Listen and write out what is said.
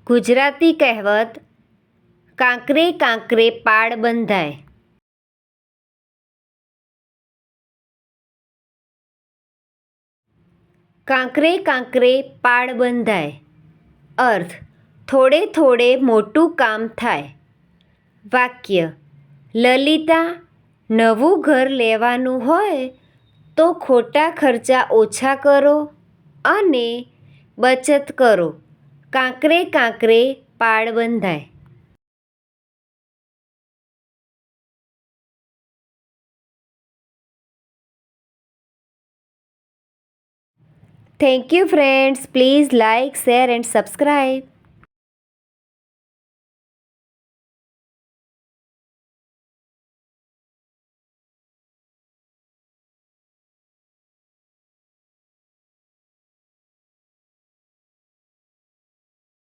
ગુજરાતી કહેવત કાંકરે કાંકરે પાળ બંધાય. કાંકરે કાંકરે પાળ બંધાય. અર્થ: થોડે થોડે મોટું કામ થાય. વાક્ય: લલિતા, નવું ઘર લેવાનું હોય તો ખોટા ખર્ચા ઓછા કરો અને બચત કરો. કાંકરે કાંકરે પાળ બંધાય. Thank you friends. Please like, share and subscribe.